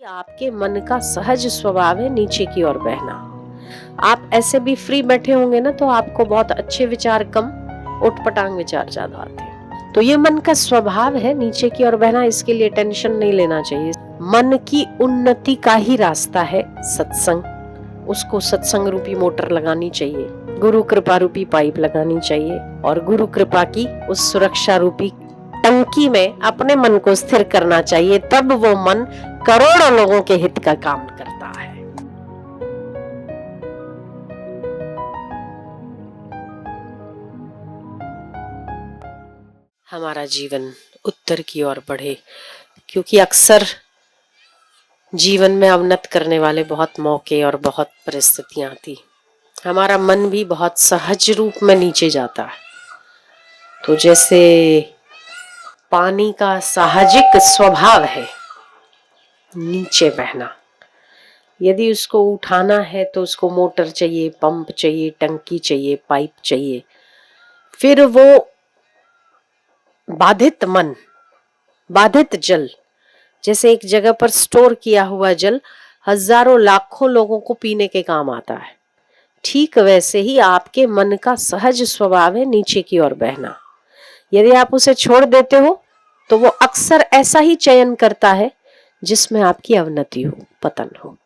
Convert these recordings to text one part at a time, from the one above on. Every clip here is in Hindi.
आपके मन का सहज स्वभाव है नीचे की ओर बहना। आप ऐसे भी फ्री बैठे होंगे ना तो आपको बहुत अच्छे विचार कम, उठपटांग विचार ज्यादा आते हैं। तो ये मन का स्वभाव है नीचे की ओर बहना, इसके लिए टेंशन नहीं लेना चाहिए। मन की उन्नति का ही रास्ता है सत्संग। उसको सत्संग रूपी मोटर लगानी चाहिए, गुरु कृपा रूपी पाइप लगानी चाहिए और गुरु कृपा की उस सुरक्षा रूपी टंकी में अपने मन को स्थिर करना चाहिए। तब वो मन करोड़ों लोगों के हित का काम करता है। हमारा जीवन उत्तर की ओर बढ़े, क्योंकि अक्सर जीवन में अवनत करने वाले बहुत मौके और बहुत परिस्थितियां आती, हमारा मन भी बहुत सहज रूप में नीचे जाता है। तो जैसे पानी का साहजिक स्वभाव है नीचे बहना, यदि उसको उठाना है तो उसको मोटर चाहिए, पंप चाहिए, टंकी चाहिए, पाइप चाहिए। फिर वो बाधित मन, बाधित जल, जैसे एक जगह पर स्टोर किया हुआ जल हजारों लाखों लोगों को पीने के काम आता है, ठीक वैसे ही आपके मन का सहज स्वभाव है नीचे की ओर बहना। यदि आप उसे छोड़ देते हो तो वो अक्सर ऐसा ही चयन करता है जिसमें आपकी अवनति हो, पतन हो।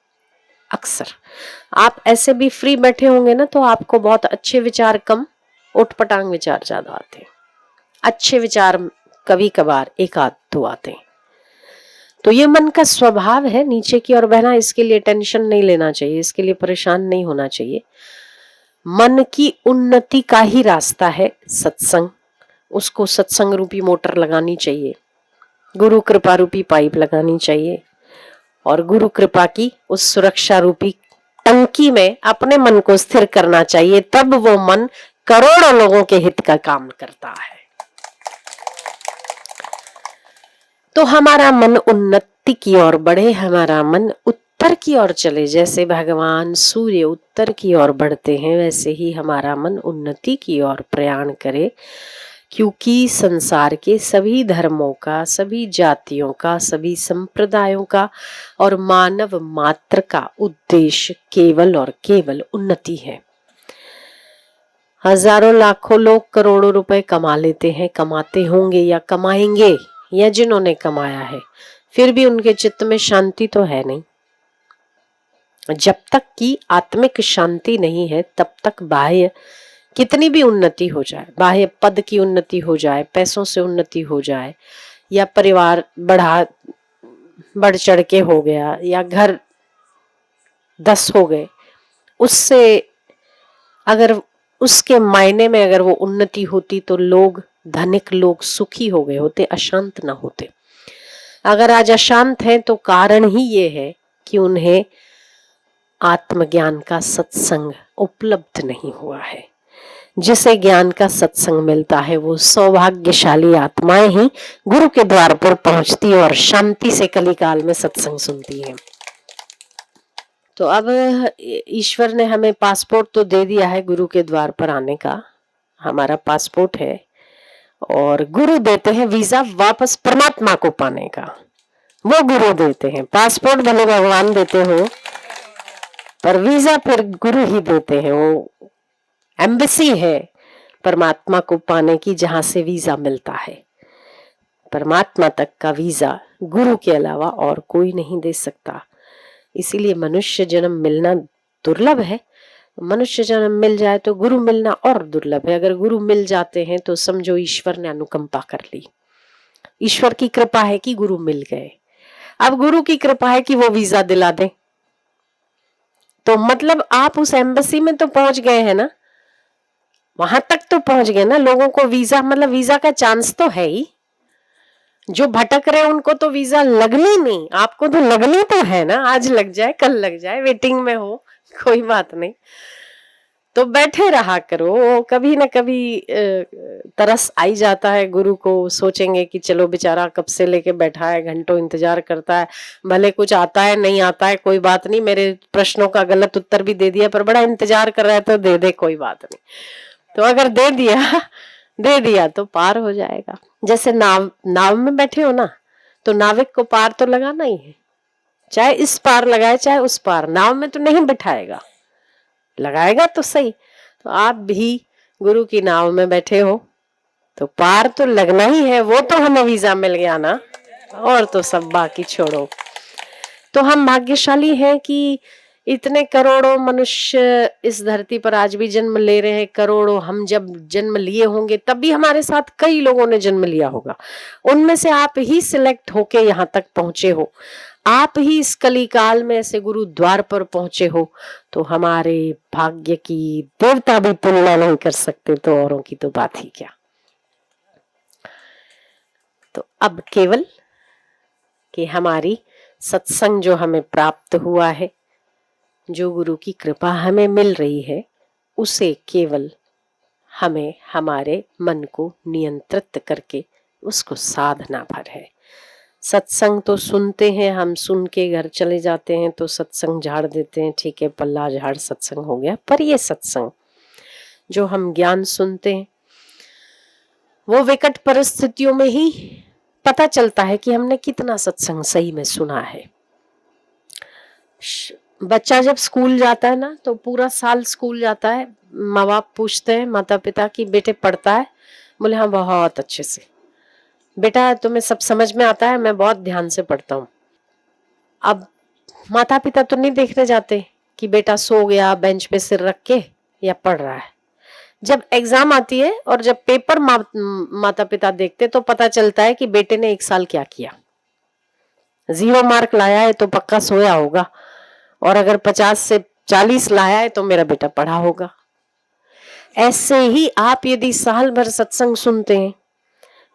अक्सर आप ऐसे भी फ्री बैठे होंगे ना तो आपको बहुत अच्छे विचार कम, उठपटांग विचार ज्यादा आते हैं। अच्छे विचार कभी कभार एक आध दो आते हैं। तो ये मन का स्वभाव है नीचे की ओर बहना, इसके लिए टेंशन नहीं लेना चाहिए, इसके लिए परेशान नहीं होना चाहिए। मन की उन्नति का ही रास्ता है सत्संग। उसको सत्संग रूपी मोटर लगानी चाहिए, गुरु कृपा रूपी पाइप लगानी चाहिए और गुरु कृपा की उस सुरक्षा रूपी टंकी में अपने मन को स्थिर करना चाहिए। तब वो मन करोड़ों लोगों के हित का काम करता है। तो हमारा मन उन्नति की ओर बढ़े, हमारा मन उत्तर की ओर चले। जैसे भगवान सूर्य उत्तर की ओर बढ़ते हैं, वैसे ही हमारा मन उन्नति की ओर प्रयाण करे। क्योंकि संसार के सभी धर्मों का, सभी जातियों का, सभी संप्रदायों का और मानव मात्र का उद्देश्य केवल और केवल उन्नति है। हजारों लाखों लोग करोड़ों रुपए कमा लेते हैं, कमाते होंगे या कमाएंगे, या जिन्होंने कमाया है, फिर भी उनके चित्त में शांति तो है नहीं। जब तक कि आत्मिक शांति नहीं है तब तक बाह्य कितनी भी उन्नति हो जाए, बाह्य पद की उन्नति हो जाए, पैसों से उन्नति हो जाए, या परिवार बढ़ चढ़ के हो गया, या घर 10 हो गए, उससे अगर उसके मायने में अगर वो उन्नति होती तो लोग, धनिक लोग सुखी हो गए होते, अशांत ना होते। अगर आज अशांत है तो कारण ही ये है कि उन्हें आत्मज्ञान का सत्संग उपलब्ध नहीं हुआ है। जिसे ज्ञान का सत्संग मिलता है वो सौभाग्यशाली आत्माएं ही गुरु के द्वार पर पहुंचती और शांति से कलिकाल में सत्संग सुनती है। तो अब ईश्वर ने हमें पासपोर्ट तो दे दिया है गुरु के द्वार पर आने का, हमारा पासपोर्ट है, और गुरु देते हैं वीजा वापस परमात्मा को पाने का। वो गुरु देते हैं, पासपोर्ट भले भगवान देते हो पर वीजा फिर गुरु ही देते हैं। वो एम्बेसी है परमात्मा को पाने की, जहां से वीजा मिलता है। परमात्मा तक का वीजा गुरु के अलावा और कोई नहीं दे सकता। इसीलिए मनुष्य जन्म मिलना दुर्लभ है। मनुष्य जन्म मिल जाए तो गुरु मिलना और दुर्लभ है। अगर गुरु मिल जाते हैं तो समझो ईश्वर ने अनुकंपा कर ली, ईश्वर की कृपा है कि गुरु मिल गए। अब गुरु की कृपा है कि वो वीजा दिला दे, तो मतलब आप उस एम्बेसी में तो पहुंच गए हैं ना, वहां तक तो पहुंच गए ना। लोगों को वीजा, मतलब वीजा का चांस तो है ही। जो भटक रहे हैं उनको तो वीजा लगनी नहीं, आपको तो लगनी तो है ना। आज लग जाए, कल लग जाए, वेटिंग में हो, कोई बात नहीं। तो बैठे रहा करो, कभी ना कभी तरस आई जाता है गुरु को। सोचेंगे कि चलो बेचारा कब से लेके बैठा है, घंटों इंतजार करता है, भले कुछ आता है नहीं आता है कोई बात नहीं, मेरे प्रश्नों का गलत उत्तर भी दे दिया पर बड़ा इंतजार कर रहा है तो दे दे, कोई बात नहीं। तो अगर दे दिया तो पार हो जाएगा। जैसे नाव में बैठे हो ना, तो नाविक को पार तो लगाना ही है। चाहे इस पार लगाए चाहे उस पार, नाव में तो नहीं बिठाएगा, लगाएगा तो सही। तो आप भी गुरु की नाव में बैठे हो तो पार तो लगना ही है, वो तो हमें वीजा मिल गया ना, और तो सब बाकी छोड़ो। तो हम भाग्यशाली हैं कि इतने करोड़ों मनुष्य इस धरती पर आज भी जन्म ले रहे हैं। करोड़ों, हम जब जन्म लिए होंगे तब भी हमारे साथ कई लोगों ने जन्म लिया होगा, उनमें से आप ही सिलेक्ट होके यहाँ तक पहुंचे हो, आप ही इस कली काल में ऐसे गुरु द्वार पर पहुंचे हो, तो हमारे भाग्य की देवता भी तुलना नहीं कर सकते, तो औरों की तो बात ही क्या। तो अब केवल कि हमारी सत्संग जो हमें प्राप्त हुआ है, जो गुरु की कृपा हमें मिल रही है, उसे केवल हमें हमारे मन को नियंत्रित करके उसको साधना भर है। सत्संग तो सुनते हैं हम, सुन के घर चले जाते हैं तो सत्संग झाड़ देते हैं, ठीक है पल्ला झाड़ सत्संग हो गया। पर ये सत्संग जो हम ज्ञान सुनते हैं वो विकट परिस्थितियों में ही पता चलता है कि हमने कितना सत्संग सही में सुना है। बच्चा जब स्कूल जाता है ना, तो पूरा साल स्कूल जाता है, माँ बाप पूछते हैं माता पिता की बेटे पढ़ता है, बोले हाँ बहुत अच्छे से। बेटा तुम्हें सब समझ में आता है? मैं बहुत ध्यान से पढ़ता हूँ। अब माता पिता तो नहीं देखने जाते कि बेटा सो गया बेंच पे सिर रख के या पढ़ रहा है। जब एग्जाम आती है और जब पेपर माता पिता देखते तो पता चलता है कि बेटे ने एक साल क्या किया। 0 मार्क लाया है तो पक्का सोया होगा, और अगर 50 से 40 लाया है तो मेरा बेटा पढ़ा होगा। ऐसे ही आप यदि साल भर सत्संग सुनते हैं,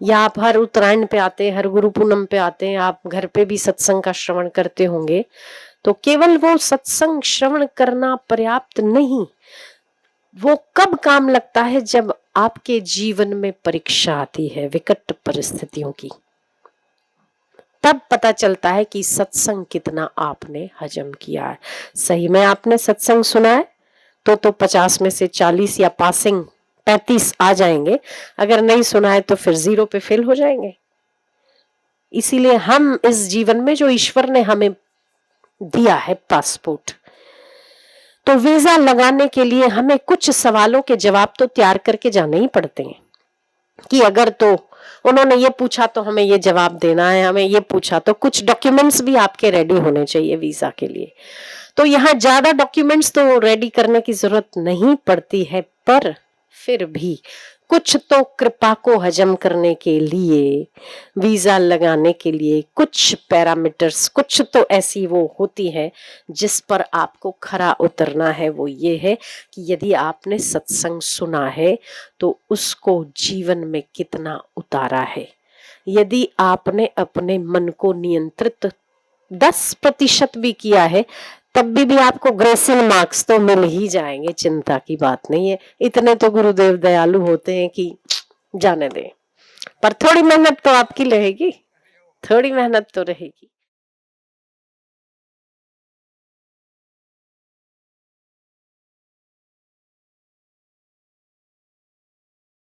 या आप हर उत्तरायण पे आते हैं, हर गुरु पूनम पे आते हैं, आप घर पे भी सत्संग का श्रवण करते होंगे, तो केवल वो सत्संग श्रवण करना पर्याप्त नहीं, वो कब काम लगता है? जब आपके जीवन में परीक्षा आती है विकट परिस्थितियों की, तब पता चलता है कि सत्संग कितना आपने हजम किया है। सही में आपने सत्संग सुना है तो 50 में से 40 या पासिंग 35 आ जाएंगे, अगर नहीं सुना है तो फिर 0 पे फेल हो जाएंगे। इसीलिए हम इस जीवन में जो ईश्वर ने हमें दिया है पासपोर्ट, तो वीजा लगाने के लिए हमें कुछ सवालों के जवाब तो तैयार करके जाने ही पड़ते हैं कि अगर तो उन्होंने ये पूछा तो हमें ये जवाब देना है, हमें ये पूछा तो कुछ डॉक्यूमेंट्स भी आपके रेडी होने चाहिए वीजा के लिए। तो यहाँ ज्यादा डॉक्यूमेंट्स तो रेडी करने की जरूरत नहीं पड़ती है, पर फिर भी कुछ तो कृपा को हजम करने के लिए, वीजा लगाने के लिए कुछ पैरामीटर्स, कुछ तो ऐसी वो होती है जिस पर आपको खरा उतरना है। वो ये है कि यदि आपने सत्संग सुना है तो उसको जीवन में कितना उतारा है। यदि आपने अपने मन को नियंत्रित 10% भी किया है, तब भी आपको ग्रेसिंग मार्क्स तो मिल ही जाएंगे, चिंता की बात नहीं है। इतने तो गुरुदेव दयालु होते हैं कि जाने दें, पर थोड़ी मेहनत तो आपकी रहेगी, थोड़ी मेहनत तो रहेगी।